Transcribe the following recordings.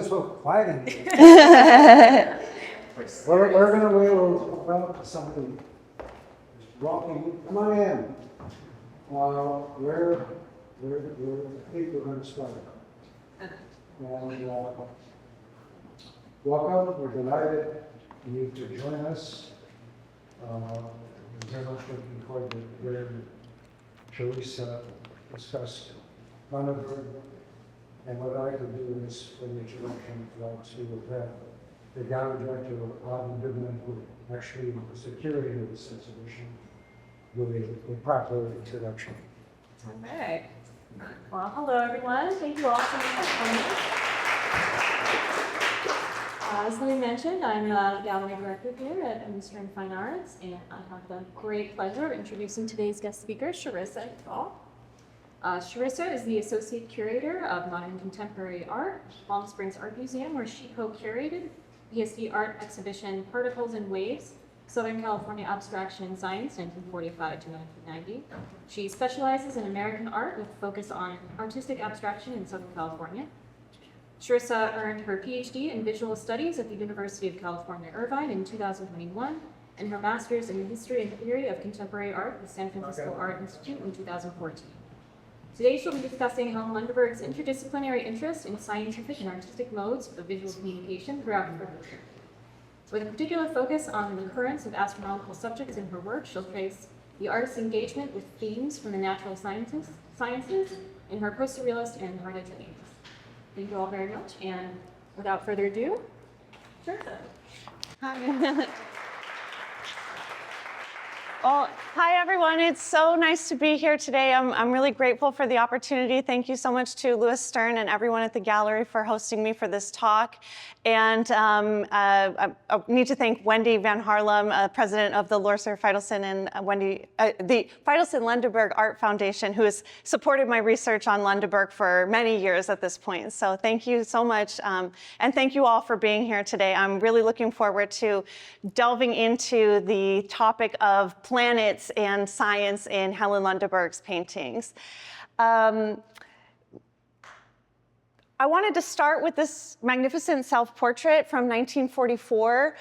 So quiet in here. We're going to wait a little for somebody walking. Come on in. Where I think we're going to start. And welcome. We're delighted you to join us. We're very much looking forward to hearing Sharrissa discuss Lundeberg. And what I could do is, for the introduction, to the gallery director, Dibner, who actually was the curator of this exhibition, with a proper introduction. All right. Well, hello, everyone. Thank you all so much for coming. As Louis mentioned, I'm a gallery director here at Envisioning Fine Arts, and I have the great pleasure of introducing today's guest speaker, Sharrissa Iqbal. Sharrissa is the Associate Curator of Modern Contemporary Art, Palm Springs Art Museum, where she co-curated the PSD art exhibition Particles and Waves, Southern California Abstraction and Science, 1945 to 1990. She specializes in American art with focus on artistic abstraction in Southern California. Sharrissa earned her PhD in Visual Studies at the University of California, Irvine in 2021, and her master's in History and Theory of Contemporary Art with San Francisco Art Institute in 2014. Today she'll be discussing Helen Lundeberg's interdisciplinary interest in scientific and artistic modes of visual communication throughout her career. With a particular focus on the recurrence of astronomical subjects in her work, she'll trace the artist's engagement with themes from the natural sciences in her Post Surrealist and hard edge paintings. Thank you all very much, and without further ado, Sharrissa. Hi. Well, hi everyone. It's so nice to be here today. I'm really grateful for the opportunity. Thank you so much to Louis Stern and everyone at the gallery for hosting me for this talk. And I need to thank Wendy Van Harlem, president of the Lorser Feidelson and the Feidelson Lundeberg Art Foundation, who has supported my research on Lundeberg for many years at this point. So thank you so much. And thank you all for being here today. I'm really looking forward to delving into the topic of planets and science in Helen Lundeberg's paintings. I wanted to start with this magnificent self-portrait from 1944.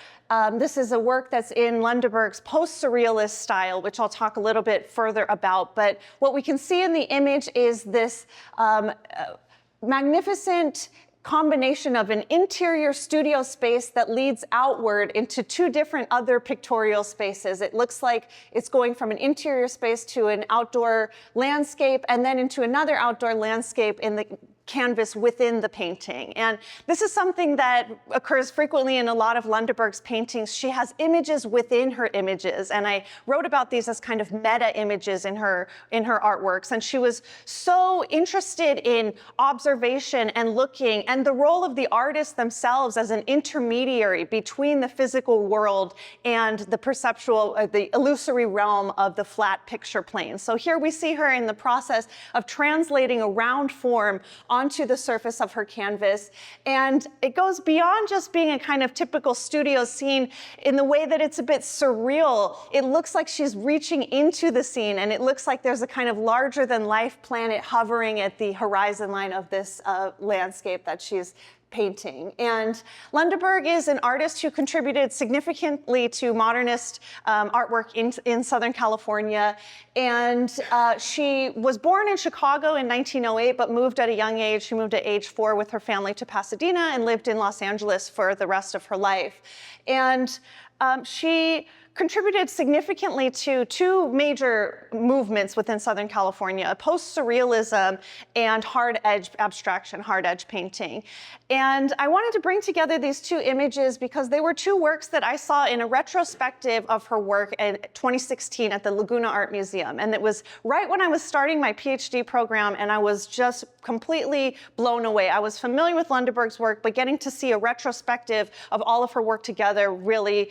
This is a work that's in Lundeberg's Post-surrealist style, which I'll talk a little bit further about. But what we can see in the image is this magnificent combination of an interior studio space that leads outward into two different other pictorial spaces. It looks like it's going from an interior space to an outdoor landscape and then into another outdoor landscape in the canvas within the painting. And this is something that occurs frequently in a lot of Lundeberg's paintings. She has images within her images, and I wrote about these as kind of meta images in her artworks. And she was so interested in observation and looking, and the role of the artists themselves as an intermediary between the physical world and the perceptual, the illusory realm of the flat picture plane. So here we see her in the process of translating a round form onto the surface of her canvas. And it goes beyond just being a kind of typical studio scene in the way that it's a bit surreal. It looks like she's reaching into the scene, and it looks like there's a kind of larger than life planet hovering at the horizon line of this landscape that she's painting. And Lundeberg is an artist who contributed significantly to modernist artwork in Southern California. And she was born in Chicago in 1908, but moved at a young age. She moved at age 4 with her family to Pasadena and lived in Los Angeles for the rest of her life. And she contributed significantly to two major movements within Southern California, Post-surrealism and hard edge abstraction, hard edge painting. And I wanted to bring together these two images because they were two works that I saw in a retrospective of her work in 2016 at the Laguna Art Museum. And it was right when I was starting my PhD program, and I was just completely blown away. I was familiar with Lundeberg's work, but getting to see a retrospective of all of her work together really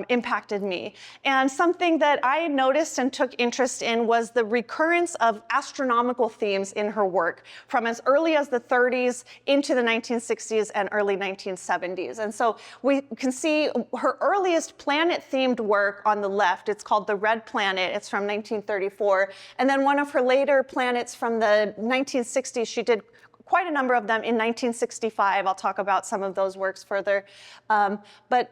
impacted me. And something that I noticed and took interest in was the recurrence of astronomical themes in her work from as early as the 30s into the 1960s and early 1970s. And so we can see her earliest planet-themed work on the left. It's called The Red Planet. It's from 1934. And then one of her later planets from the 1960s, she did quite a number of them in 1965. I'll talk about some of those works further. But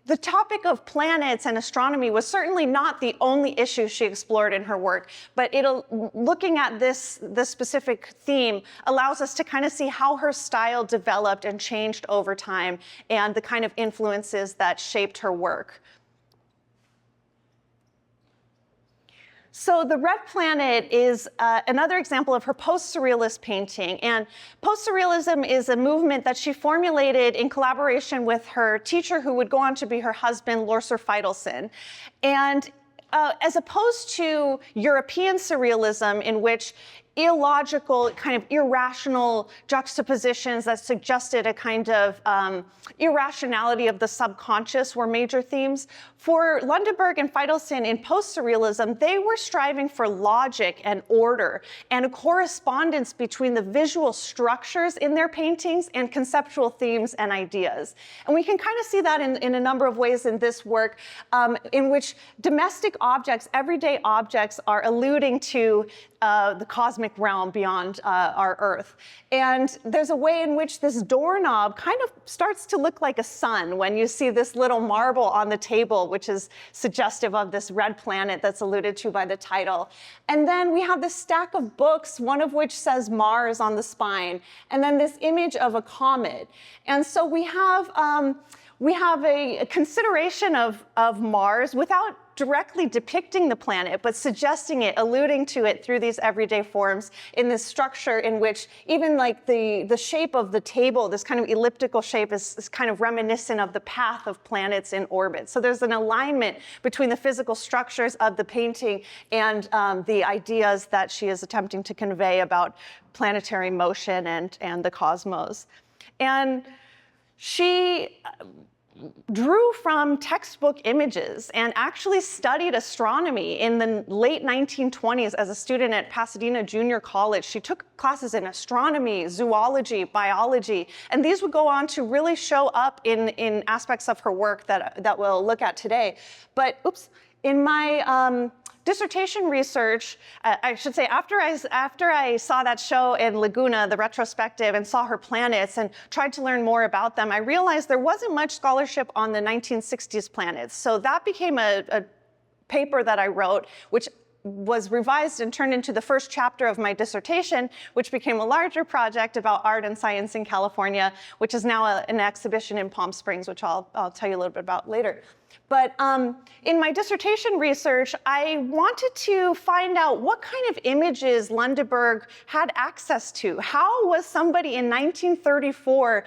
the topic of planets and astronomy was certainly not the only issue she explored in her work, but looking at this specific theme allows us to kind of see how her style developed and changed over time and the kind of influences that shaped her work. So the Red Planet is another example of her post-surrealist painting. And post-surrealism is a movement that she formulated in collaboration with her teacher, who would go on to be her husband, Lorser Feidelson. And as opposed to European surrealism, in which illogical, kind of irrational juxtapositions that suggested a kind of irrationality of the subconscious were major themes. For Lundeberg and Feidelson in post-surrealism, they were striving for logic and order and a correspondence between the visual structures in their paintings and conceptual themes and ideas. And we can kind of see that in a number of ways in this work, in which domestic objects, everyday objects, are alluding to the cosmic realm beyond our Earth. And there's a way in which this doorknob kind of starts to look like a sun when you see this little marble on the table, which is suggestive of this red planet that's alluded to by the title. And then we have this stack of books, one of which says Mars on the spine, and then this image of a comet. And so we have a consideration of Mars without directly depicting the planet, but suggesting it, alluding to it through these everyday forms in this structure in which even like the shape of the table, this kind of elliptical shape is kind of reminiscent of the path of planets in orbit. So there's an alignment between the physical structures of the painting and the ideas that she is attempting to convey about planetary motion and the cosmos. And she drew from textbook images and actually studied astronomy in the late 1920s as a student at Pasadena Junior College. She took classes in astronomy, zoology, biology, and these would go on to really show up in aspects of her work that we'll look at today. But in my dissertation research, I should say, after I saw that show in Laguna, the retrospective, and saw her planets and tried to learn more about them, I realized there wasn't much scholarship on the 1960s planets. So that became a paper that I wrote, which was revised and turned into the first chapter of my dissertation, which became a larger project about art and science in California, which is now an exhibition in Palm Springs, which I'll tell you a little bit about later. But in my dissertation research, I wanted to find out what kind of images Lundeberg had access to. How was somebody in 1934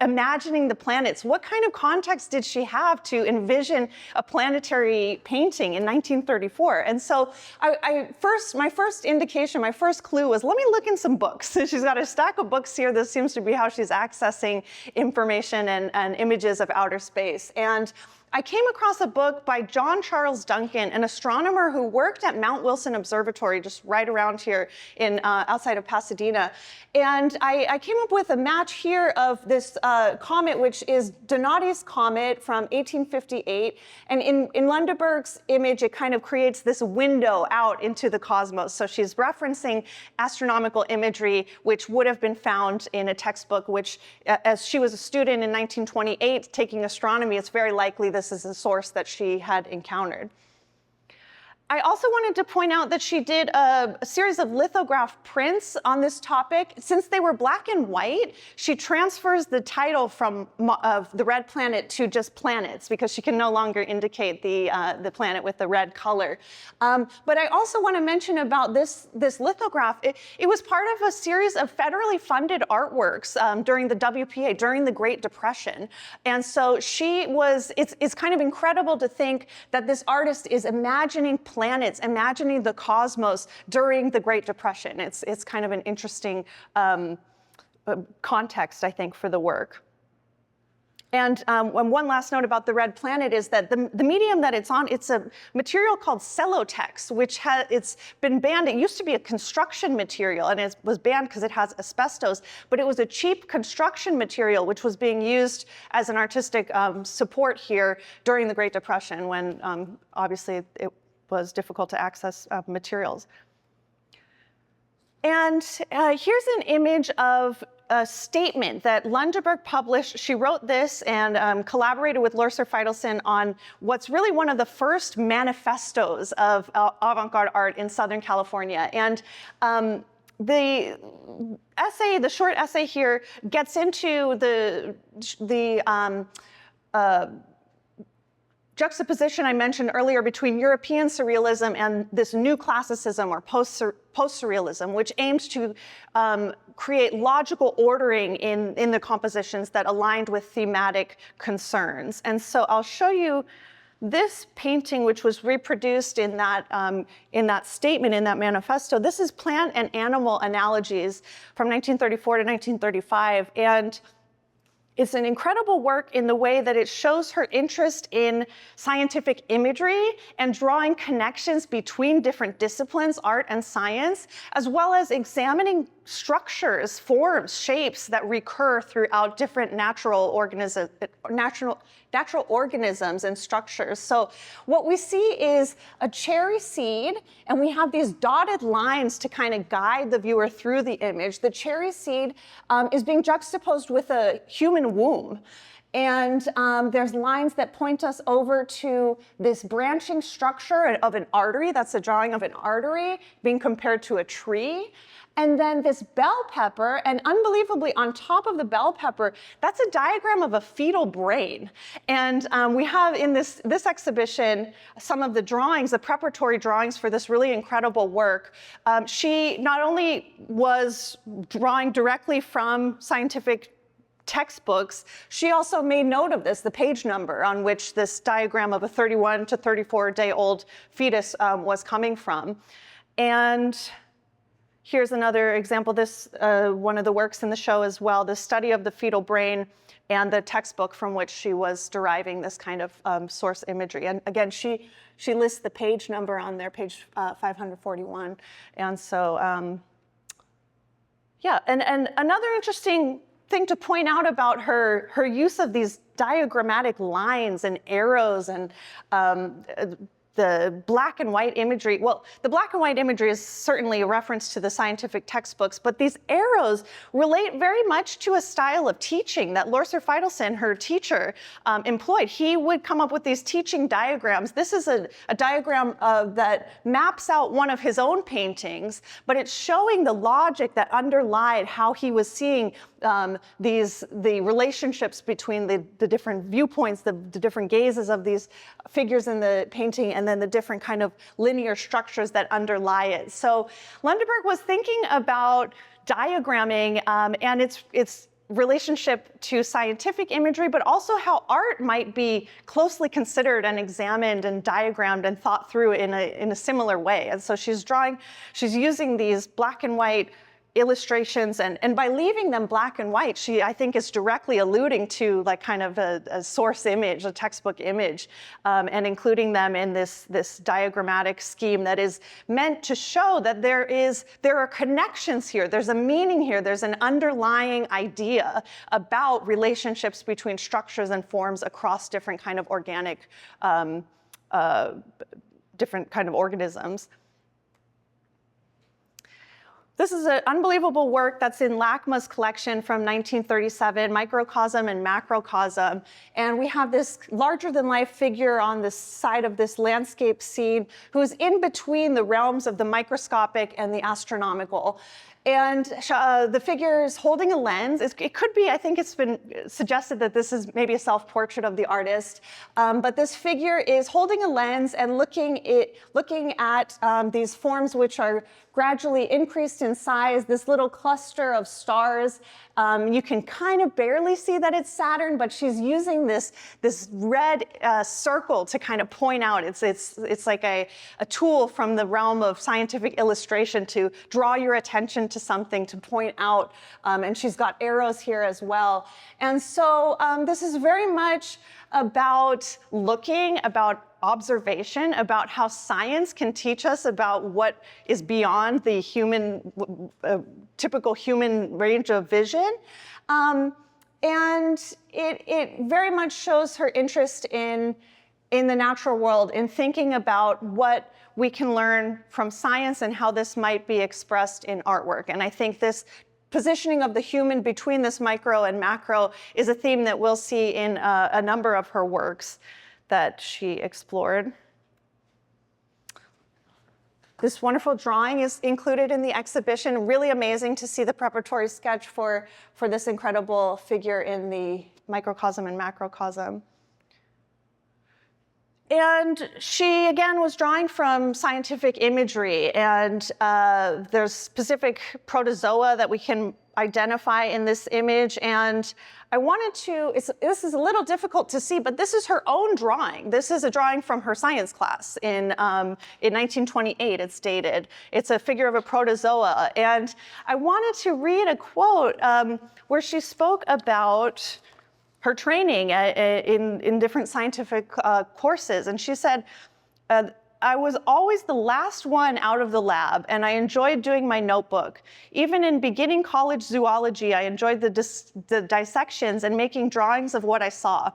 imagining the planets? What kind of context did she have to envision a planetary painting in 1934? And so my first clue was, let me look in some books. She's got a stack of books here. This seems to be how she's accessing information and images of outer space. And I came across a book by John Charles Duncan, an astronomer who worked at Mount Wilson Observatory, just right around here outside of Pasadena. And I came up with a match here of this comet, which is Donati's comet from 1858. And in Lundeberg's image, it kind of creates this window out into the cosmos. So she's referencing astronomical imagery, which would have been found in a textbook, which, as she was a student in 1928 taking astronomy, it's very likely this is a source that she had encountered. I also wanted to point out that she did a series of lithograph prints on this topic. Since they were black and white, she transfers the title of the red planet to just planets, because she can no longer indicate the planet with the red color. But I also want to mention about this lithograph. It was part of a series of federally funded artworks during the WPA, during the Great Depression. And so it's kind of incredible to think that this artist is imagining planets, imagining the cosmos during the Great Depression. It's kind of an interesting context, I think, for the work. And one last note about the red planet is that the medium that it's on, it's a material called cellotex, which it's been banned. It used to be a construction material, and it was banned because it has asbestos, but it was a cheap construction material which was being used as an artistic support here during the Great Depression, when obviously it was difficult to access materials. And here's an image of a statement that Lundeberg published. She wrote this and collaborated with Lorcer Feidelson on what's really one of the first manifestos of avant-garde art in Southern California. And the essay, the short essay here, gets into the juxtaposition I mentioned earlier between European surrealism and this new classicism or post-surrealism, which aims to create logical ordering in the compositions that aligned with thematic concerns. And so I'll show you this painting, which was reproduced in that statement, in that manifesto. This is plant and animal analogies from 1934 to 1935. And it's an incredible work in the way that it shows her interest in scientific imagery and drawing connections between different disciplines, art and science, as well as examining structures, forms, shapes that recur throughout different natural organisms and structures. So what we see is a cherry seed, and we have these dotted lines to kind of guide the viewer through the image. The cherry seed is being juxtaposed with a human womb. And there's lines that point us over to this branching structure of an artery. That's a drawing of an artery being compared to a tree. And then this bell pepper, and unbelievably on top of the bell pepper, that's a diagram of a fetal brain. And we have in this exhibition some of the drawings, the preparatory drawings for this really incredible work. She not only was drawing directly from scientific textbooks, she also made note of this, the page number on which this diagram of a 31 to 34-day-old fetus was coming from. And here's another example, this one of the works in the show as well, the study of the fetal brain and the textbook from which she was deriving this kind of source imagery. And again, she lists the page number on there, page 541. And so, yeah, and another interesting thing to point out about her use of these diagrammatic lines and arrows and the black and white imagery. Well, the black and white imagery is certainly a reference to the scientific textbooks, but these arrows relate very much to a style of teaching that Lorcer Feidelson, her teacher, employed. He would come up with these teaching diagrams. This is a diagram that maps out one of his own paintings, but it's showing the logic that underlied how he was seeing the relationships between the different viewpoints, the different gazes of these figures in the painting, and then the different kind of linear structures that underlie it. So Lundeberg was thinking about diagramming and its relationship to scientific imagery, but also how art might be closely considered and examined and diagrammed and thought through in a similar way. And so she's using these black and white illustrations, and by leaving them black and white, she, I think, is directly alluding to like kind of a source image, a textbook image, and including them in this diagrammatic scheme that is meant to show that there are connections here, there's a meaning here, there's an underlying idea about relationships between structures and forms across different kind of organic, different kind of organisms. This is an unbelievable work that's in LACMA's collection from 1937, Microcosm and Macrocosm. And we have this larger-than-life figure on the side of this landscape scene who is in between the realms of the microscopic and the astronomical. And the figure is holding a lens. It could be, I think it's been suggested that this is maybe a self-portrait of the artist. But this figure is holding a lens and looking at these forms which are gradually increased in size, this little cluster of stars. You can kind of barely see that it's Saturn, but she's using this red circle to kind of point out. It's like a tool from the realm of scientific illustration to draw your attention to something, to point out. And she's got arrows here as well. And so this is very much about looking, about observation, about how science can teach us about what is beyond the typical human range of vision. And it very much shows her interest in in the natural world, in thinking about what we can learn from science and how this might be expressed in artwork. And I think this positioning of the human between this micro and macro is a theme that we'll see in a number of her works that she explored. This wonderful drawing is included in the exhibition. Really amazing to see the preparatory sketch for this incredible figure in the microcosm and macrocosm. And she, again, was drawing from scientific imagery, and there's specific protozoa that we can identify in this image. And I wanted to, this is a little difficult to see, but this is her own drawing. This is a drawing from her science class in 1928, it's dated. It's a figure of a protozoa. And I wanted to read a quote where she spoke about her training in different scientific courses. And she said, I was always the last one out of the lab, and I enjoyed doing my notebook. Even in beginning college zoology, I enjoyed the dissections and making drawings of what I saw.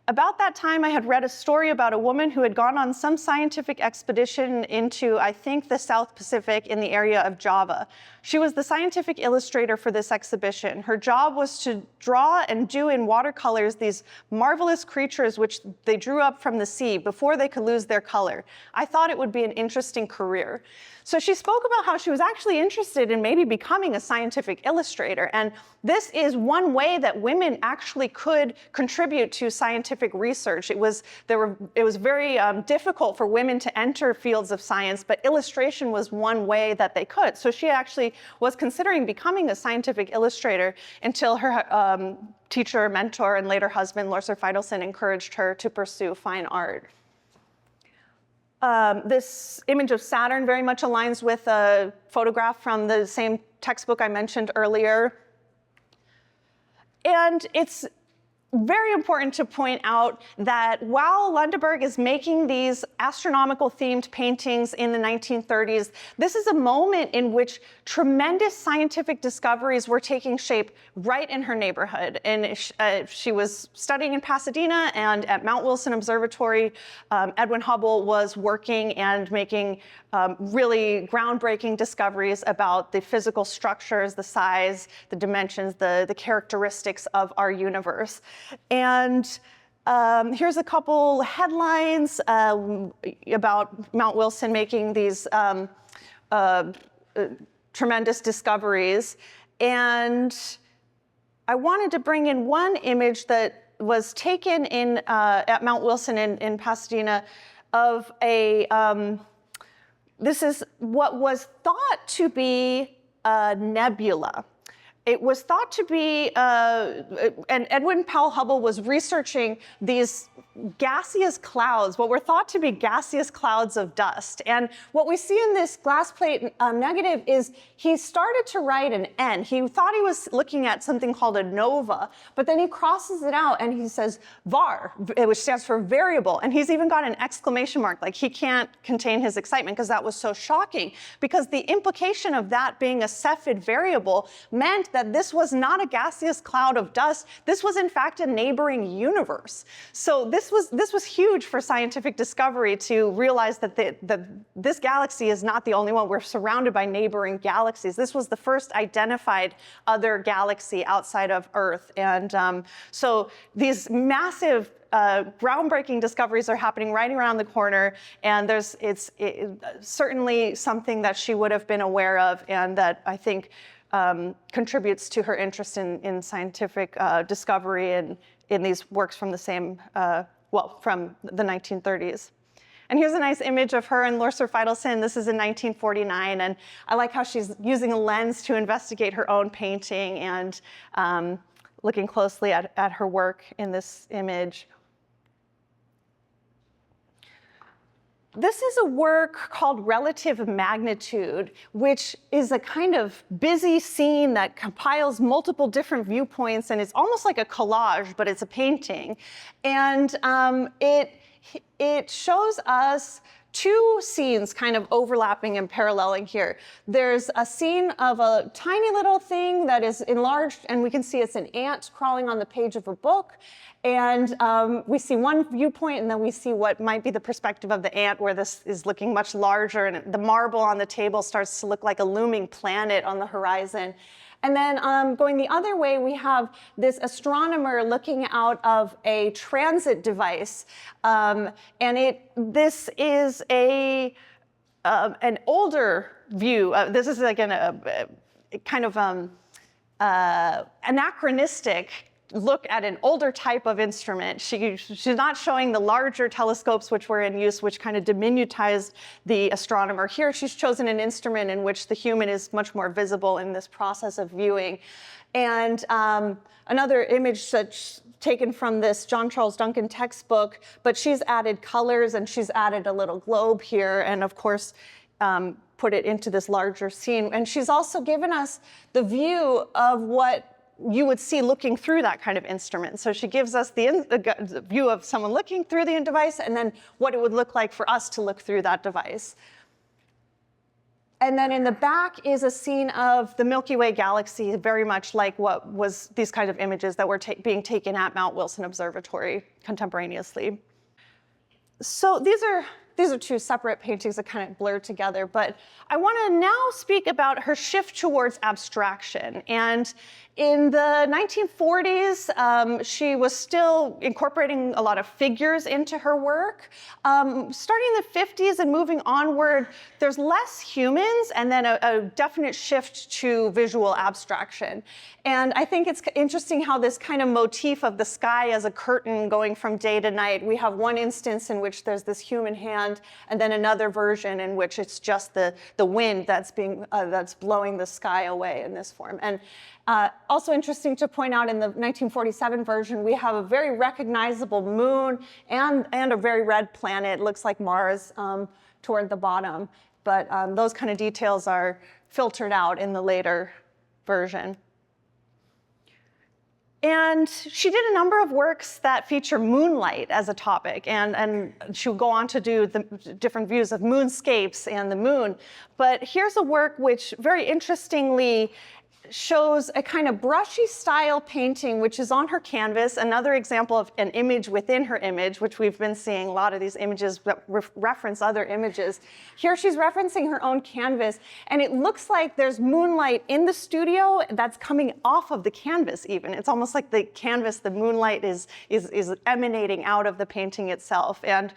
About that time, I had read a story about a woman who had gone on some scientific expedition into, I think, the South Pacific in the area of Java. She was the scientific illustrator for this exhibition. Her job was to draw and do in watercolors these marvelous creatures which they drew up from the sea before they could lose their color. I thought it would be an interesting career. So she spoke about how she was actually interested in maybe becoming a scientific illustrator. And this is one way that women actually could contribute to scientific research. It was very difficult for women to enter fields of science, but illustration was one way that they could. So she actually was considering becoming a scientific illustrator until her teacher, mentor, and later husband, Lorcer Feidelson, encouraged her to pursue fine art. This image of Saturn very much aligns with a photograph from the same textbook I mentioned earlier. And it's very important to point out that while Lundeberg is making these astronomical themed paintings in the 1930s, this is a moment in which tremendous scientific discoveries were taking shape right in her neighborhood. And she was studying in Pasadena, and at Mount Wilson Observatory, Edwin Hubble was working and making really groundbreaking discoveries about the physical structures, the size, the dimensions, the characteristics of our universe. And here's a couple headlines about Mount Wilson making these tremendous discoveries. And I wanted to bring in one image that was taken at Mount Wilson in Pasadena of a, this is what was thought to be a nebula. It was thought to be, and Edwin Powell Hubble was researching these gaseous clouds, what were thought to be gaseous clouds of dust. And what we see in this glass plate negative is he started to write an N. He thought he was looking at something called a nova, but then he crosses it out and he says var, which stands for variable. And he's even got an exclamation mark, like he can't contain his excitement because that was so shocking. Because the implication of that being a Cepheid variable meant that this was not a gaseous cloud of dust. This was in fact a neighboring universe. So this was huge for scientific discovery to realize that this galaxy is not the only one. We're surrounded by neighboring galaxies. This was the first identified other galaxy outside of Earth. And so these massive groundbreaking discoveries are happening right around the corner, and it's certainly something that she would have been aware of, and that I think contributes to her interest in scientific discovery and in these works from the same, from the 1930s. And here's a nice image of her and Lorcer Feidelson. This is in 1949, and I like how she's using a lens to investigate her own painting and looking closely at her work in this image. This is a work called Relative Magnitude, which is a kind of busy scene that compiles multiple different viewpoints, and it's almost like a collage, but it's a painting. And it shows us two scenes kind of overlapping and paralleling here. There's a scene of a tiny little thing that is enlarged, and we can see it's an ant crawling on the page of her book. And we see one viewpoint, and then we see what might be the perspective of the ant, where this is looking much larger, and the marble on the table starts to look like a looming planet on the horizon. And then going the other way, we have this astronomer looking out of a transit device. This is an older view. This is like a kind of anachronistic look at an older type of instrument. She's not showing the larger telescopes which were in use, which kind of diminutized the astronomer. Here she's chosen an instrument in which the human is much more visible in this process of viewing. And another image that's taken from this John Charles Duncan textbook, but she's added colors and she's added a little globe here, and of course put it into this larger scene. And she's also given us the view of what you would see looking through that kind of instrument. So she gives us the view of someone looking through the device, and then what it would look like for us to look through that device. And then in the back is a scene of the Milky Way galaxy, very much like what was these kind of images that were being taken at Mount Wilson Observatory contemporaneously. So these are two separate paintings that kind of blur together, but I want to now speak about her shift towards abstraction. And in the 1940s, she was still incorporating a lot of figures into her work. Starting in the 50s and moving onward, there's less humans and then a definite shift to visual abstraction. And I think it's interesting how this kind of motif of the sky as a curtain going from day to night, we have one instance in which there's this human hand, and then another version in which it's just the wind that's blowing the sky away in this form. And also interesting to point out, in the 1947 version, we have a very recognizable moon and a very red planet. It looks like Mars toward the bottom, but those kind of details are filtered out in the later version. And she did a number of works that feature moonlight as a topic, and she'll go on to do the different views of moonscapes and the moon. But here's a work which very interestingly shows a kind of brushy style painting, which is on her canvas, another example of an image within her image, which we've been seeing a lot of these images that reference other images. Here she's referencing her own canvas, and it looks like there's moonlight in the studio that's coming off of the canvas even. It's almost like the canvas, the moonlight is emanating out of the painting itself. And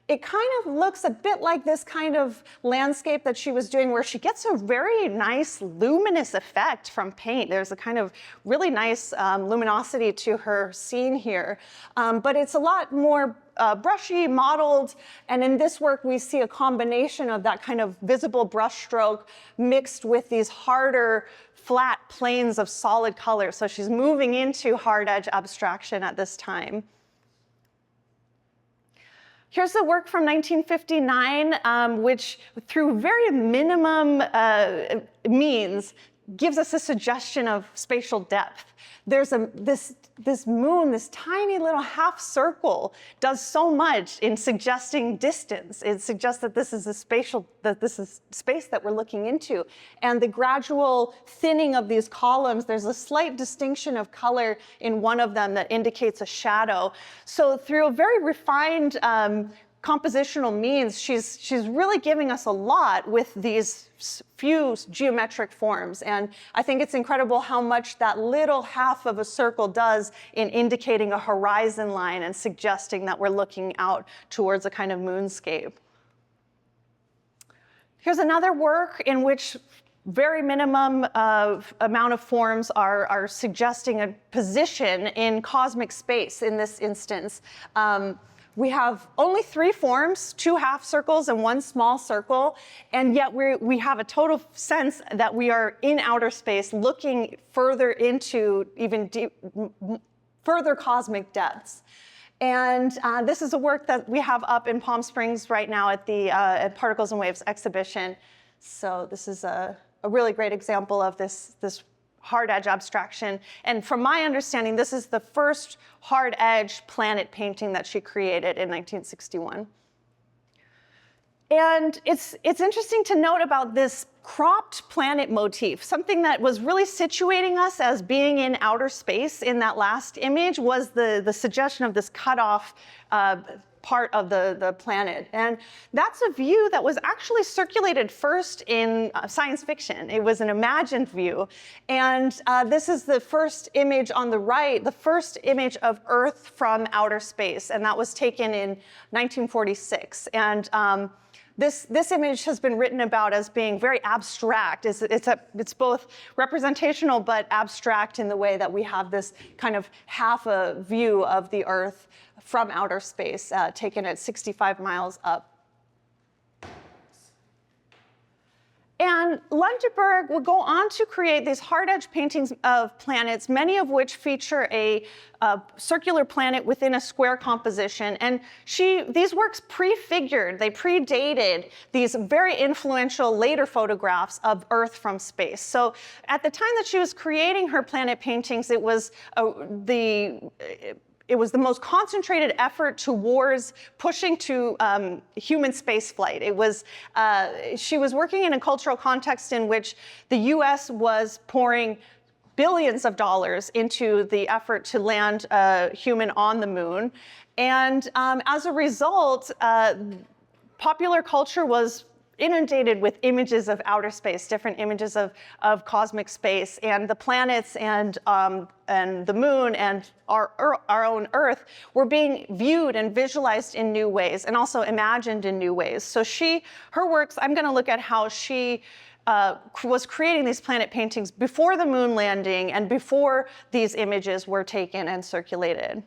it kind of looks a bit like this kind of landscape that she was doing, where she gets a very nice luminous effect from paint. There's a kind of really nice luminosity to her scene here. But it's a lot more brushy, modeled, and in this work we see a combination of that kind of visible brushstroke mixed with these harder, flat planes of solid color. So she's moving into hard edge abstraction at this time. Here's the work from 1959, which through very minimum means gives us a suggestion of spatial depth. There's this moon, this tiny little half circle, does so much in suggesting distance. It suggests that this is space that we're looking into. And the gradual thinning of these columns, there's a slight distinction of color in one of them that indicates a shadow. So through a very refined compositional means, she's really giving us a lot with these few geometric forms. And I think it's incredible how much that little half of a circle does in indicating a horizon line and suggesting that we're looking out towards a kind of moonscape. Here's another work in which very minimum amount of forms are suggesting a position in cosmic space in this instance. We have only 3 forms, 2 half circles and 1 small circle, and yet we have a total sense that we are in outer space looking further into even further cosmic depths. And this is a work that we have up in Palm Springs right now at the Particles and Waves exhibition. So this is a really great example of this hard edge abstraction. And from my understanding, this is the first hard edge planet painting that she created in 1961. And it's interesting to note about this cropped planet motif. Something that was really situating us as being in outer space in that last image was the suggestion of this cutoff part of the planet. And that's a view that was actually circulated first in science fiction. It was an imagined view. And this is the first image on the right, the first image of Earth from outer space. And that was taken in 1946. And this image has been written about as being very abstract. It's both representational but abstract in the way that we have this kind of half a view of the Earth from outer space taken at 65 miles up. And Lundeberg will go on to create these hard edge paintings of planets, many of which feature a circular planet within a square composition. And these works prefigured, they predated these very influential later photographs of Earth from space. So at the time that she was creating her planet paintings, it was the most concentrated effort towards pushing to human spaceflight. She was working in a cultural context in which the US was pouring billions of dollars into the effort to land a human on the moon. And as a result, popular culture was inundated with images of outer space, different images of cosmic space, and the planets and the moon and our own Earth were being viewed and visualized in new ways and also imagined in new ways. So her works, I'm going to look at how she was creating these planet paintings before the moon landing and before these images were taken and circulated.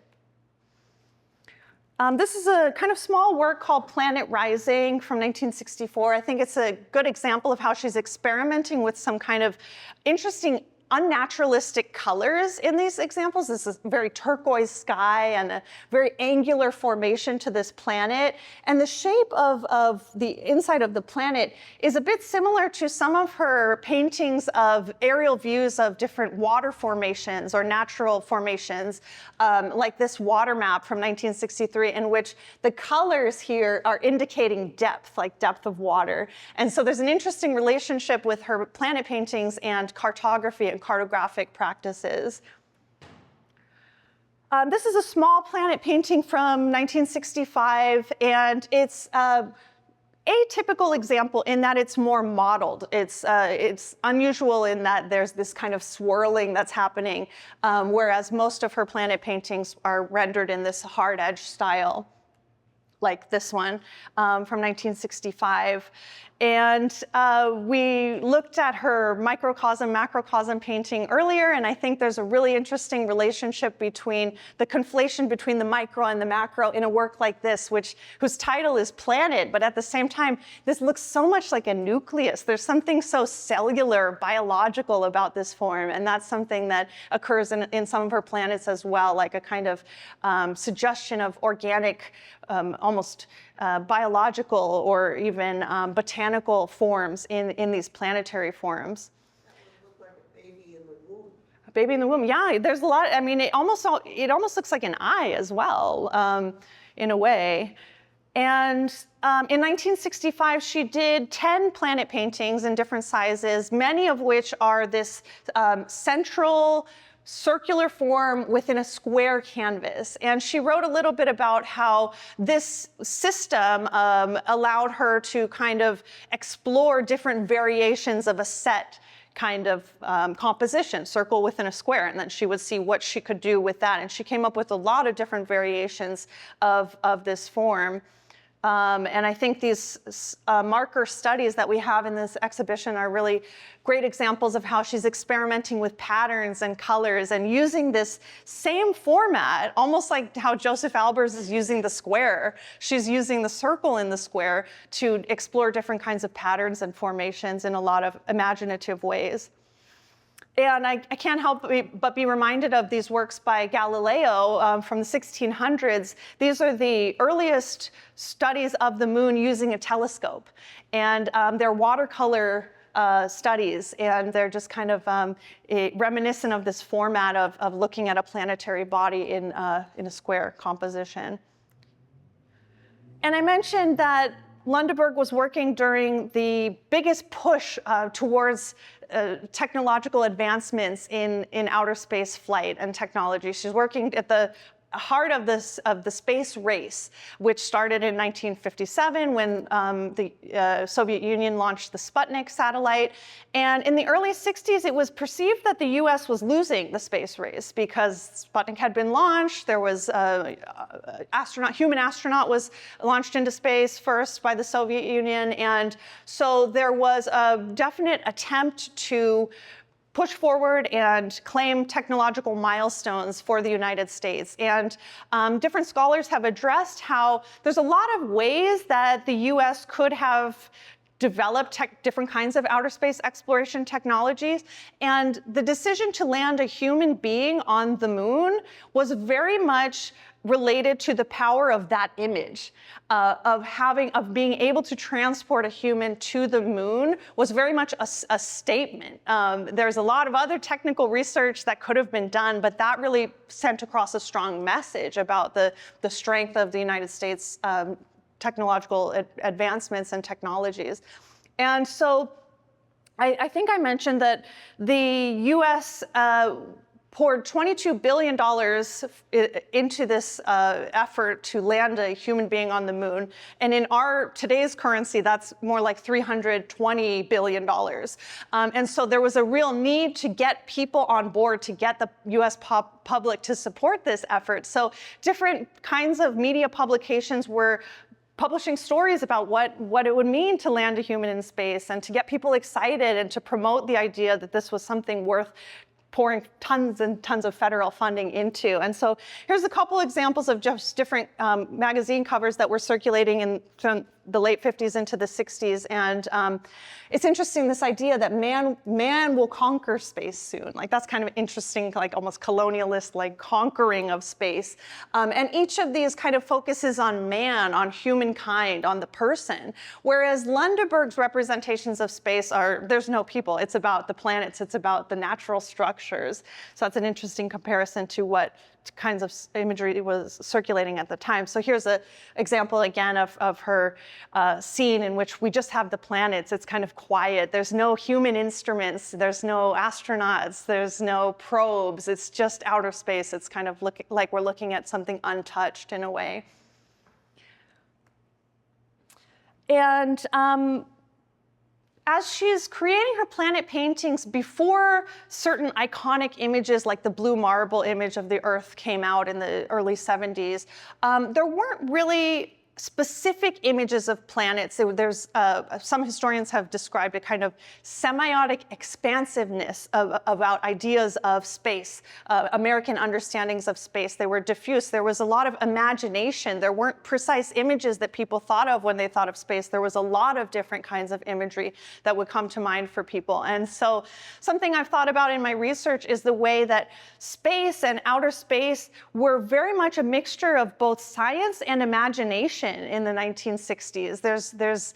This is a kind of small work called Planet Rising from 1964. I think it's a good example of how she's experimenting with some kind of interesting unnaturalistic colors in these examples. This is a very turquoise sky and a very angular formation to this planet. And the shape of the inside of the planet is a bit similar to some of her paintings of aerial views of different water formations or natural formations, like this water map from 1963, in which the colors here are indicating depth, like depth of water. And so there's an interesting relationship with her planet paintings and cartography and cartographic practices. This is a small planet painting from 1965, and it's a typical example in that it's more modeled. It's unusual in that there's this kind of swirling that's happening, whereas most of her planet paintings are rendered in this hard edge style, like this one from 1965. And we looked at her microcosm, macrocosm painting earlier, and I think there's a really interesting relationship between the conflation between the micro and the macro in a work like this, whose title is Planet, but at the same time, this looks so much like a nucleus. There's something so cellular, biological about this form, and that's something that occurs in some of her planets as well, like a kind of suggestion of organic, almost biological or even botanical forms in these planetary forms. That would look like a baby in the womb. A baby in the womb, yeah. There's a lot. I mean, it almost looks like an eye as well, in a way. And in 1965, she did 10 planet paintings in different sizes, many of which are this central circular form within a square canvas. And she wrote a little bit about how this system allowed her to kind of explore different variations of a set kind of composition, circle within a square, and then she would see what she could do with that. And she came up with a lot of different variations of this form. And I think these marker studies that we have in this exhibition are really great examples of how she's experimenting with patterns and colors and using this same format, almost like how Joseph Albers is using the square. She's using the circle in the square to explore different kinds of patterns and formations in a lot of imaginative ways. And I can't help but be reminded of these works by Galileo from the 1600s. These are the earliest studies of the moon using a telescope. And they're watercolor studies, and they're just kind of reminiscent of this format of looking at a planetary body in a square composition. And I mentioned that Lundeberg was working during the biggest push towards technological advancements in outer space flight and technology. She's working at the heart of the space race, which started in 1957 when the Soviet Union launched the Sputnik satellite. And in the early 60s, it was perceived that the US was losing the space race because Sputnik had been launched. There was human astronaut was launched into space first by the Soviet Union. And so there was a definite attempt to push forward and claim technological milestones for the United States. And different scholars have addressed how there's a lot of ways that the US could have developed different kinds of outer space exploration technologies. And the decision to land a human being on the moon was very much related to the power of that image, of being able to transport a human to the moon was very much a statement. There's a lot of other technical research that could have been done, but that really sent across a strong message about the strength of the United States technological advancements and technologies. And so I think I mentioned that the US poured $22 billion into this effort to land a human being on the moon. And in today's currency, that's more like $320 billion. And so there was a real need to get people on board, to get the US public to support this effort. So different kinds of media publications were publishing stories about what it would mean to land a human in space and to get people excited and to promote the idea that this was something worth pouring tons and tons of federal funding into. And so here's a couple examples of just different magazine covers that were circulating in the late 50s into the 60s. And it's interesting, this idea that man will conquer space soon. Like, that's kind of interesting, like almost colonialist, like conquering of space. And each of these kind of focuses on man, on humankind, on the person. Whereas Lundeberg's representations of space there's no people. It's about the planets. It's about the natural structures. So that's an interesting comparison to what kinds of imagery was circulating at the time. So here's an example again of her scene in which we just have the planets. It's kind of quiet. There's no human instruments. There's no astronauts. There's no probes. It's just outer space. It's kind of like we're looking at something untouched in a way. And as she's creating her planet paintings, before certain iconic images like the blue marble image of the Earth came out in the early 70s, there weren't really specific images of planets. There's some historians have described a kind of semiotic expansiveness about ideas of space, American understandings of space. They were diffuse. There was a lot of imagination. There weren't precise images that people thought of when they thought of space. There was a lot of different kinds of imagery that would come to mind for people. And so something I've thought about in my research is the way that space and outer space were very much a mixture of both science and imagination in the 1960s. There's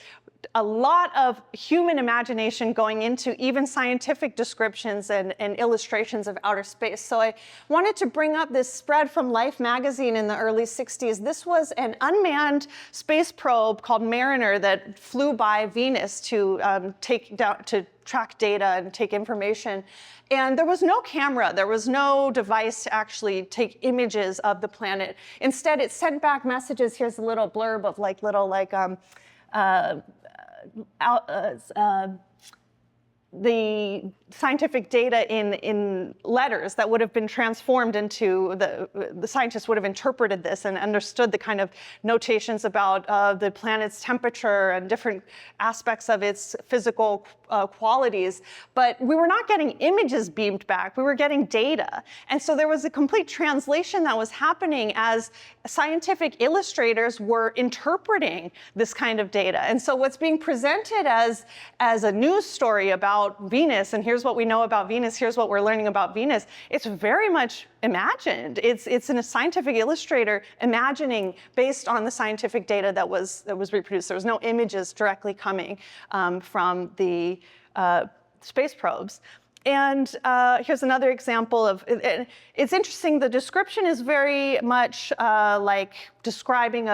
a lot of human imagination going into even scientific descriptions and illustrations of outer space. So I wanted to bring up this spread from Life magazine in the early 60s. This was an unmanned space probe called Mariner that flew by Venus to track data and take information. And there was no camera, there was no device to actually take images of the planet. Instead, it sent back messages. Here's a little blurb of the scientific data in letters that would have been transformed into, the scientists would have interpreted this and understood the kind of notations about the planet's temperature and different aspects of its physical qualities. But we were not getting images beamed back, we were getting data. And so there was a complete translation that was happening as scientific illustrators were interpreting this kind of data. And so what's being presented as a news story about Venus, and here's what we know about Venus, here's what we're learning about Venus, it's very much imagined. It's a scientific illustrator imagining based on the scientific data that was reproduced. There was no images directly coming from the space probes. And here's another example of, it's interesting, the description is very much like describing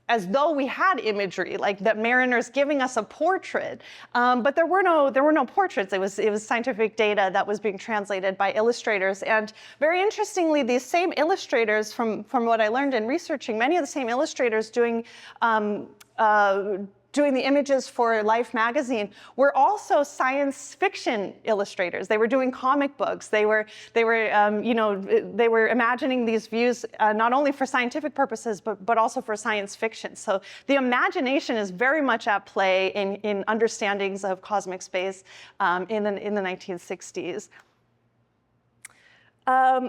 as though we had imagery, like that mariner's giving us a portrait, but there were no portraits. It was scientific data that was being translated by illustrators. And very interestingly, these same illustrators, from what I learned in researching, many of the same illustrators doing the images for Life magazine were also science fiction illustrators. They were doing comic books. They were imagining these views not only for scientific purposes, but also for science fiction. So the imagination is very much at play in understandings of cosmic space in the 1960s.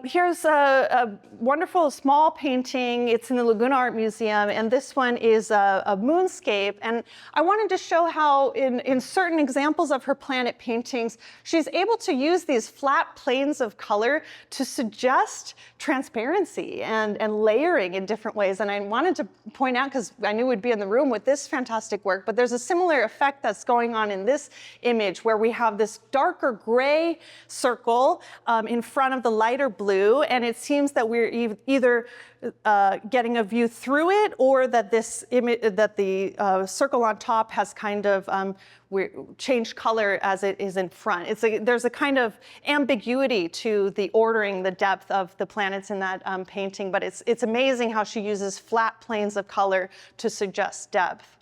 Here's a wonderful small painting. It's in the Laguna Art Museum, and this one is a moonscape. And I wanted to show how in certain examples of her planet paintings, she's able to use these flat planes of color to suggest transparency and layering in different ways. And I wanted to point out, because I knew we'd be in the room with this fantastic work, but there's a similar effect that's going on in this image where we have this darker gray circle in front of the lighter blue, and it seems that we're either getting a view through it, or that the circle on top has kind of changed color as it is in front. There's a kind of ambiguity to the ordering, the depth of the planets in that painting, but it's amazing how she uses flat planes of color to suggest depth.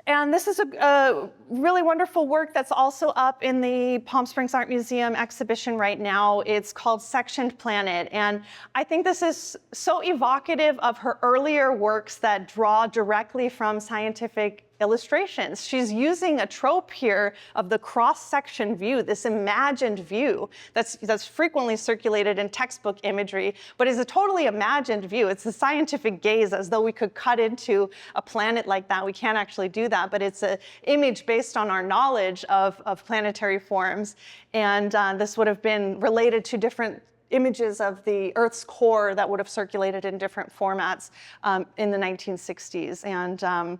And this is a really wonderful work that's also up in the Palm Springs Art Museum exhibition right now. It's called Sectioned Planet. And I think this is so evocative of her earlier works that draw directly from scientific illustrations. She's using a trope here of the cross-section view, this imagined view that's frequently circulated in textbook imagery, but is a totally imagined view. It's a scientific gaze, as though we could cut into a planet like that. We can't actually do that, but it's an image based on our knowledge of planetary forms. And this would have been related to different images of the Earth's core that would have circulated in different formats in the 1960s. And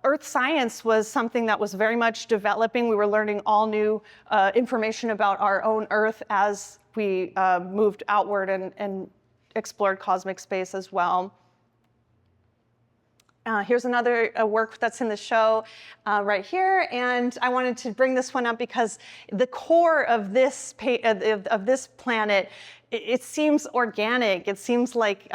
Earth science was something that was very much developing. We were learning all new information about our own Earth as we moved outward and explored cosmic space as well. Here's another work that's in the show right here, and I wanted to bring this one up because the core of this planet, it seems organic. It seems like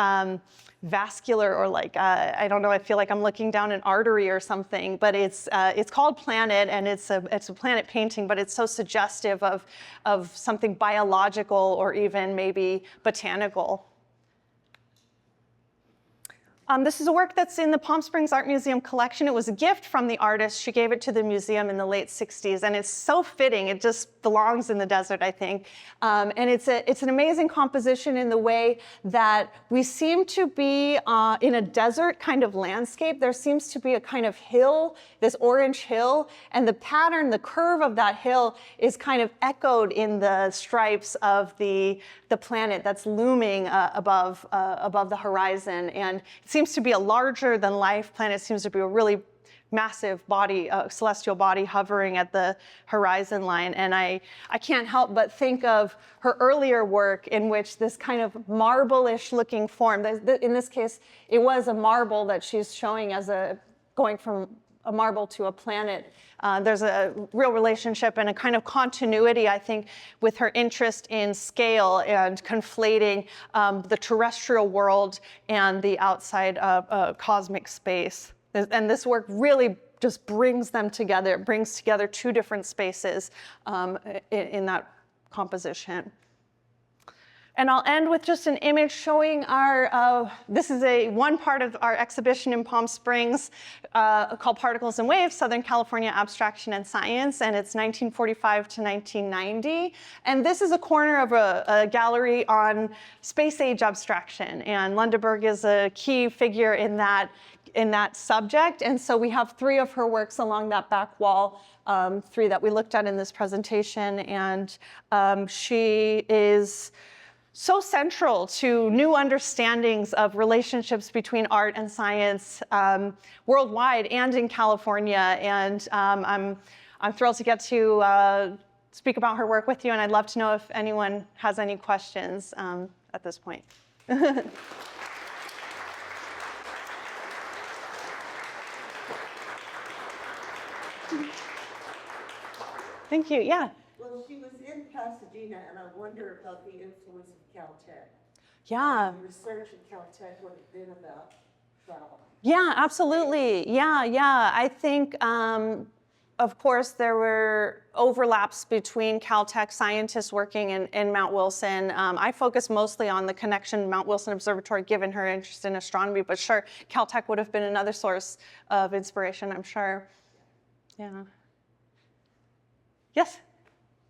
vascular, or like I don't know. I feel like I'm looking down an artery or something. But it's called Planet, and it's a planet painting. But it's so suggestive of something biological or even maybe botanical. This is a work that's in the Palm Springs Art Museum collection. It was a gift from the artist. She gave it to the museum in the late 60s, and it's so fitting. It just belongs in the desert, I think. And it's an amazing composition in the way that we seem to be in a desert kind of landscape. There seems to be a kind of hill, this orange hill, and the pattern, the curve of that hill is kind of echoed in the stripes of the planet that's looming above the horizon. And it seems to be a larger than life planet. It seems to be a really massive body, celestial body hovering at the horizon line. And I can't help but think of her earlier work in which this kind of marble-ish looking form, in this case, it was a marble that she's showing as going from a marble to a planet. There's a real relationship and a kind of continuity, I think, with her interest in scale and conflating the terrestrial world and the outside cosmic space. And this work really just brings them together. It brings together two different spaces in that composition. And I'll end with just an image showing this is one part of our exhibition in Palm Springs called Particles and Waves, Southern California Abstraction and Science, and it's 1945 to 1990. And this is a corner of a gallery on space-age abstraction, and Lundeberg is a key figure in that subject. And so we have three of her works along that back wall, three that we looked at in this presentation, and she is so central to new understandings of relationships between art and science worldwide and in California. And I'm thrilled to get to speak about her work with you, and I'd love to know if anyone has any questions at this point. Thank you, yeah. Well, she was in Pasadena, and I wonder about the influence of Caltech. Yeah. The research at Caltech would have been about travel. Yeah, absolutely. Yeah. I think, of course, there were overlaps between Caltech scientists working in Mount Wilson. I focus mostly on the connection Mount Wilson Observatory, given her interest in astronomy, but sure, Caltech would have been another source of inspiration, I'm sure. Yeah. Yes?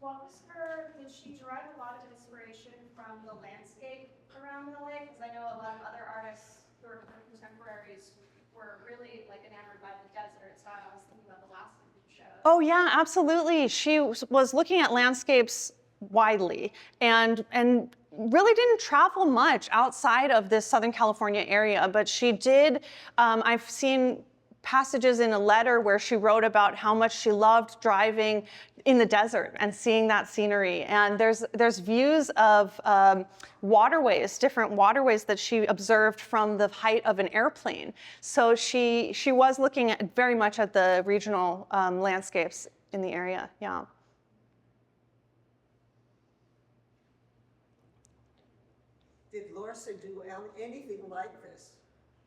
What was did she derive a lot of inspiration from the landscape around LA? Because I know a lot of other artists who are her contemporaries were really like enamored by the desert. So I was thinking about the last one you showed. Oh yeah, absolutely. She was looking at landscapes widely and really didn't travel much outside of this Southern California area, but she did, I've seen passages in a letter where she wrote about how much she loved driving in the desert and seeing that scenery. And there's views of waterways, different waterways that she observed from the height of an airplane. So she was looking at very much at the regional landscapes in the area, yeah. Did Lorsa do anything like this,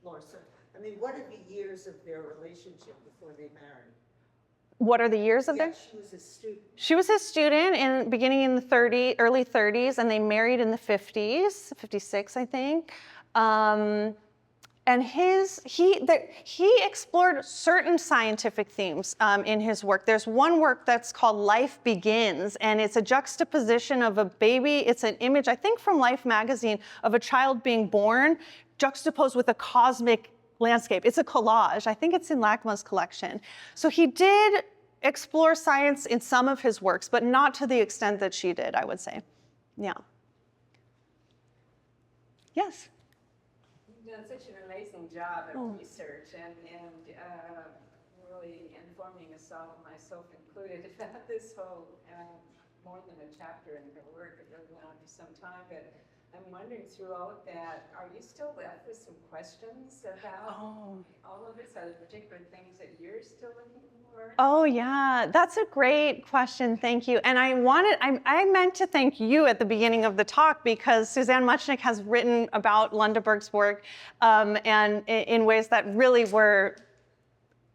Lorsa? I mean, what are the years of their relationship before they married? What are the years of Yeah, their? she was a student. She was his student beginning in the early 30s, and they married in the 50s, 56, I think. And he explored certain scientific themes in his work. There's one work that's called Life Begins, and it's a juxtaposition of a baby. It's an image, I think from Life magazine, of a child being born, juxtaposed with a cosmic landscape. It's a collage. I think it's in LACMA's collection. So he did explore science in some of his works, but not to the extent that she did, I would say. Yeah. Yes? You've done such an amazing job at research and really informing us all, myself included, about this whole, more than a chapter in her work. It really went on for some time, but I'm wondering through all of that, are you still left with some questions about all of this? Are there particular things that you're still looking for? Oh yeah, that's a great question, thank you. And I meant to thank you at the beginning of the talk because Suzanne Muchnick has written about Lundeberg's work and in ways that really were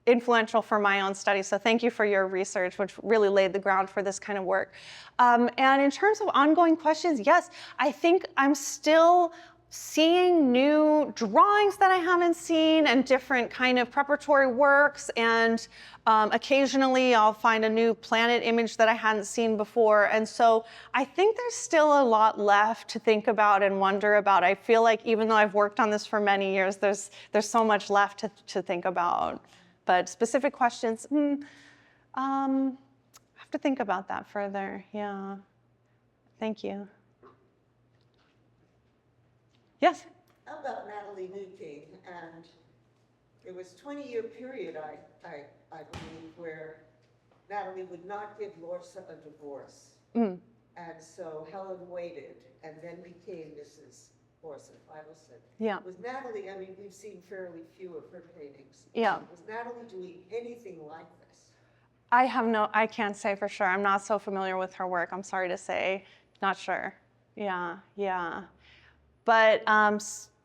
influential for my own study. So thank you for your research, which really laid the ground for this kind of work. And in terms of ongoing questions, yes, I think I'm still seeing new drawings that I haven't seen and different kind of preparatory works. And occasionally I'll find a new planet image that I hadn't seen before. And so I think there's still a lot left to think about and wonder about. I feel like even though I've worked on this for many years, there's so much left to think about. But specific questions, I have to think about that further. Yeah, thank you. Yes? How about Natalie Newking? And there was a 20-year period, I believe, where Natalie would not give Lorsa a divorce. And so Helen waited and then became Mrs. Lorsa Iqbal. Yeah. Was Natalie, I mean, we've seen fairly few of her paintings. Yeah. Was Natalie doing anything like this? I can't say for sure. I'm not so familiar with her work, I'm sorry to say. Not sure. Yeah. But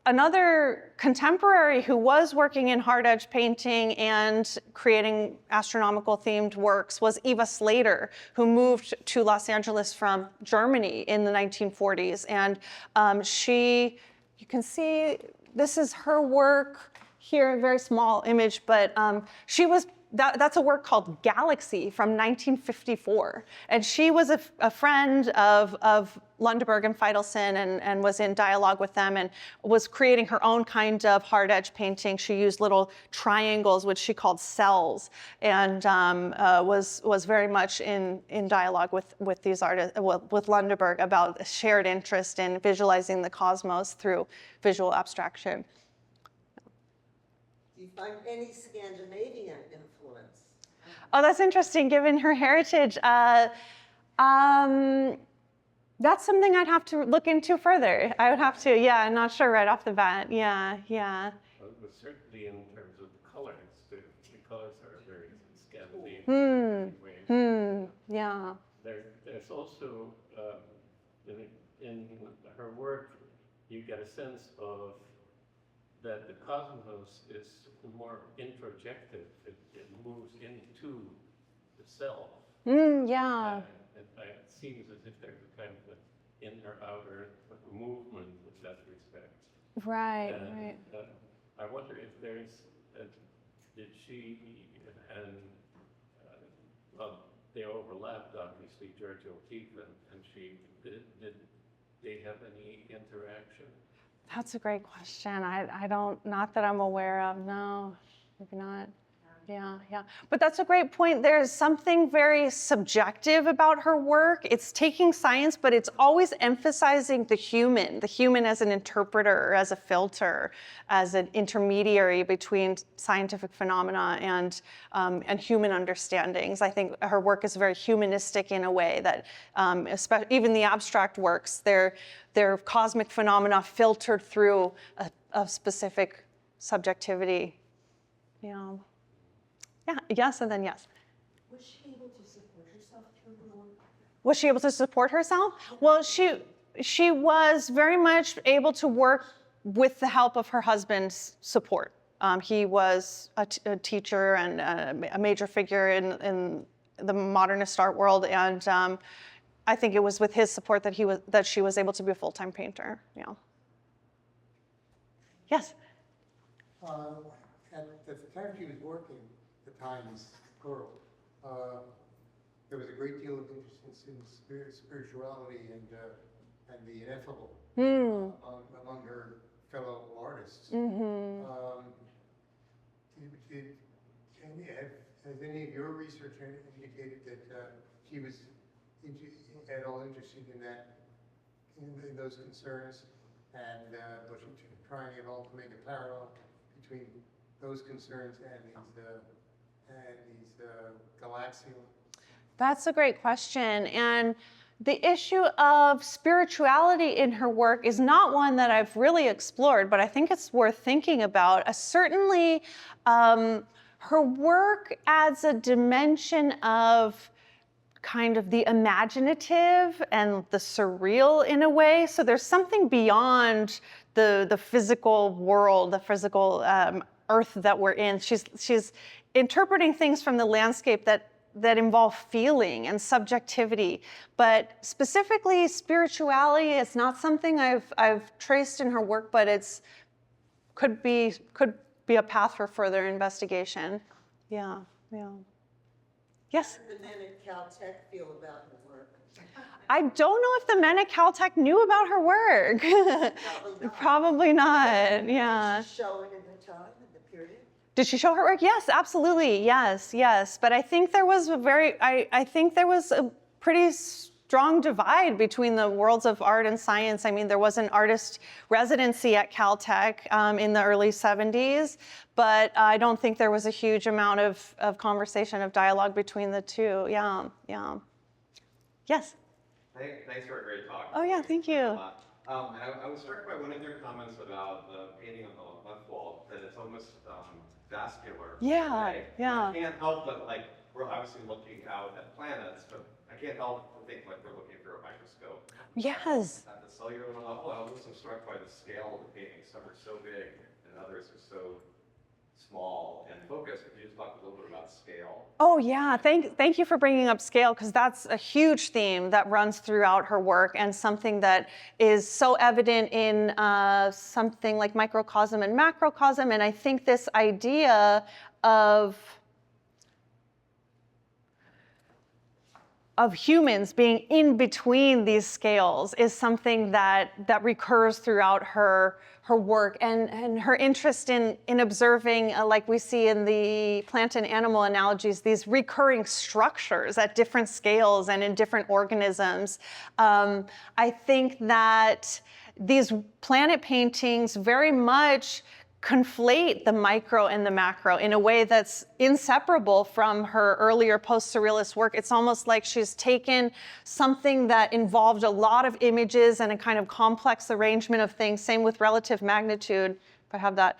another contemporary who was working in hard edge painting and creating astronomical themed works was Eva Slater, who moved to Los Angeles from Germany in the 1940s. And you can see, this is her work here, a very small image, but that's a work called Galaxy from 1954. And she was a friend of Lundeberg and Feidelson and was in dialogue with them and was creating her own kind of hard edge painting. She used little triangles, which she called cells, and was very much in dialogue with these artists, with Lundeberg, about a shared interest in visualizing the cosmos through visual abstraction. Do you find any Scandinavian influence? Oh, that's interesting, given her heritage. That's something I'd have to look into further. I would have to, yeah, I'm not sure right off the bat. Yeah. Well, certainly in terms of the colors, the colors are very Scandinavian. yeah. There's also, in her work, you get a sense of that the cosmos is more introjective. It moves into the self. Yeah. It seems as if there's a kind of an inner-outer movement with that respect. Right, And, right. I wonder if there's, did she and, well, they overlapped, obviously, George O'Keeffe and she, did they have any interaction? That's a great question. I don't, not that I'm aware of, no, maybe not. Yeah, yeah. But that's a great point. There's something very subjective about her work. It's taking science, but it's always emphasizing the human as an interpreter, as a filter, as an intermediary between scientific phenomena and human understandings. I think her work is very humanistic in a way that, even the abstract works, they're cosmic phenomena filtered through a specific subjectivity. Yeah. Yeah, yes, and then yes. Was she able to support herself through the work? Was she able to support herself? Well, she was very much able to work with the help of her husband's support. He was a teacher and a major figure in the modernist art world, and I think it was with his support that she was able to be a full-time painter. Yeah. Yes. At the time she was working, the Times girl, there was a great deal of interest in spirituality and the ineffable among her fellow artists. Has any of your research indicated that she was at all interested in that, in those concerns, and was she trying at all to make a parallel between those concerns and these galaxial? That's a great question. And the issue of spirituality in her work is not one that I've really explored, but I think it's worth thinking about. Certainly, her work adds a dimension of kind of the imaginative and the surreal in a way. So there's something beyond the physical world, the physical earth that we're in. She's interpreting things from the landscape that involve feeling and subjectivity. But specifically spirituality is not something I've traced in her work, but could be a path for further investigation. Yeah, yeah. Yes? How do the men at Caltech feel about her work? I don't know if the men at Caltech knew about her work. Probably not, yeah. Did she show it in the time, in the period? Did she show her work? Yes, absolutely, yes. But I think there was a pretty strong divide between the worlds of art and science. I mean, there was an artist residency at Caltech in the early 70s, but I don't think there was a huge amount of conversation, of dialogue between the two. Yeah. Yes? Thanks for a great talk. Oh yeah, thank you. I was struck by one of your comments about the painting on the left wall, that it's almost vascular. Yeah, right? yeah. I can't help but, like, we're obviously looking out at planets, but I can't help but think like we're looking through a microscope. Yes. At the cellular level, I was also struck by the scale of the paintings. Some are so big and others are so small and focused. Could you just talk a little bit about scale? Oh yeah, thank you for bringing up scale, because that's a huge theme that runs throughout her work and something that is so evident in something like microcosm and macrocosm. And I think this idea of humans being in between these scales is something that recurs throughout her work, and her interest in observing, like we see in the plant and animal analogies, these recurring structures at different scales and in different organisms. I think that these planet paintings very much conflate the micro and the macro in a way that's inseparable from her earlier post-surrealist work. It's almost like she's taken something that involved a lot of images and a kind of complex arrangement of things, same with relative magnitude, I have that.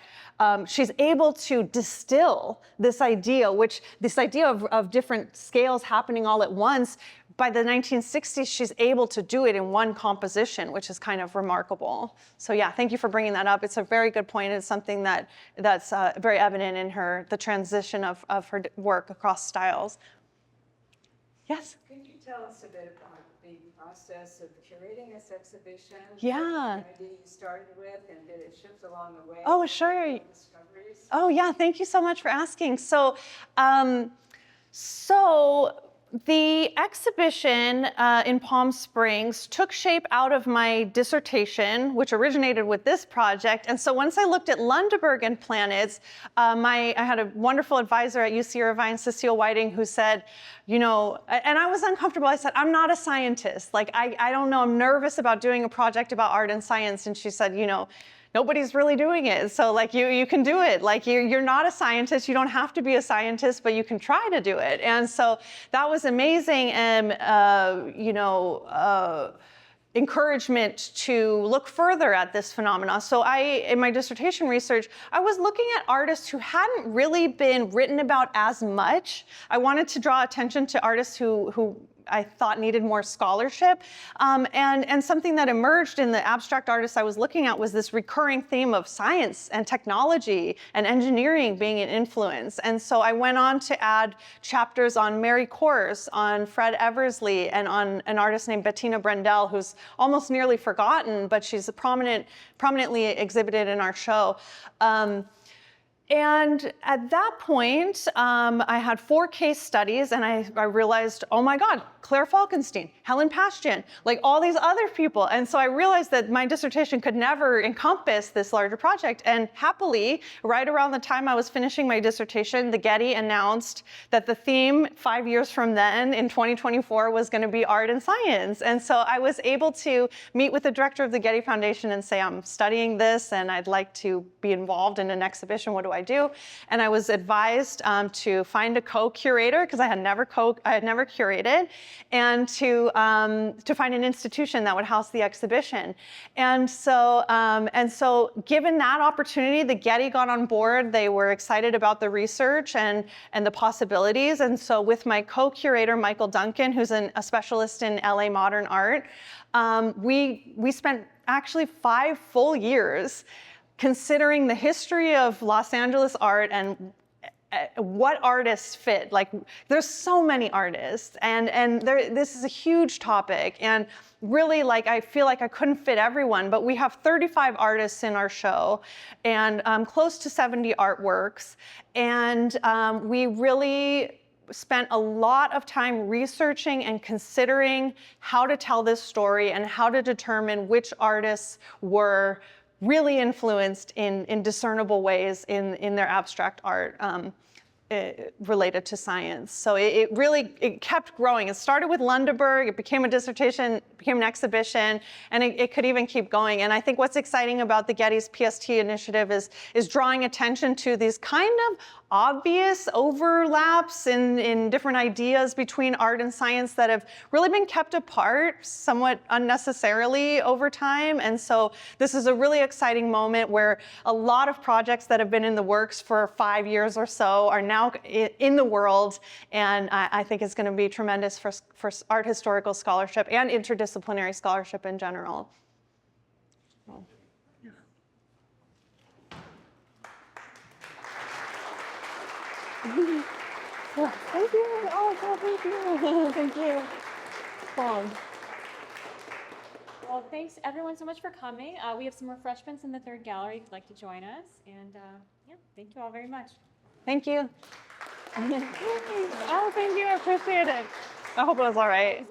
She's able to distill this idea of different scales happening all at once. By the 1960s, she's able to do it in one composition, which is kind of remarkable. So yeah, thank you for bringing that up. It's a very good point. It's something that's very evident in the transition of her work across styles. Yes? Could you tell us a bit about the process of curating this exhibition? Yeah. What idea you started with, and did it shift along the way? Oh, sure. Discoveries? Oh yeah, thank you so much for asking. So the exhibition in Palm Springs took shape out of my dissertation, which originated with this project. And so once I looked at Lundeberg and planets, I had a wonderful advisor at UC Irvine, Cecile Whiting, who said, you know, and I was uncomfortable. I said, I'm not a scientist. Like, I don't know, I'm nervous about doing a project about art and science. And she said, you know, nobody's really doing it. So like you can do it. Like you're not a scientist. You don't have to be a scientist, but you can try to do it. And so that was amazing. And, encouragement to look further at this phenomena. So in my dissertation research, I was looking at artists who hadn't really been written about as much. I wanted to draw attention to artists who I thought needed more scholarship. And something that emerged in the abstract artists I was looking at was this recurring theme of science and technology and engineering being an influence. And so I went on to add chapters on Mary Kors, on Fred Eversley, and on an artist named Bettina Brendel, who's almost nearly forgotten, but she's prominently exhibited in our show. And at that point, I had 4 case studies, and I realized, oh my God, Claire Falkenstein, Helen Pastian, like all these other people. And so I realized that my dissertation could never encompass this larger project. And happily, right around the time I was finishing my dissertation, the Getty announced that the theme 5 years from then, in 2024, was going to be art and science. And so I was able to meet with the director of the Getty Foundation and say, I'm studying this, and I'd like to be involved in an exhibition. What do I do? And I was advised to find a co-curator, because I had never curated, and to find an institution that would house the exhibition. And so given that opportunity, the Getty got on board. They were excited about the research and the possibilities. And so with my co-curator, Michael Duncan, who's a specialist in LA modern art, we spent actually 5 full years considering the history of Los Angeles art and what artists fit. Like, there's so many artists, and this is a huge topic, and really, like, I feel like I couldn't fit everyone, but we have 35 artists in our show, and close to 70 artworks, and we really spent a lot of time researching and considering how to tell this story and how to determine which artists were really influenced in discernible ways in their abstract art related to science. So it kept growing. It started with Lundeberg, it became a dissertation, became an exhibition, and it could even keep going. And I think what's exciting about the Getty's PST initiative is drawing attention to these kind of obvious overlaps in different ideas between art and science that have really been kept apart somewhat unnecessarily over time. And so this is a really exciting moment where a lot of projects that have been in the works for 5 years or so are now in the world, and I think it's going to be tremendous for art historical scholarship and interdisciplinary scholarship in general. Yeah. Thank you. Oh, God, thank you. Thank you. Well, thanks everyone so much for coming. We have some refreshments in the 3rd gallery if you'd like to join us. And yeah, thank you all very much. Thank you. Oh, thank you. I appreciate it. I hope it was all right.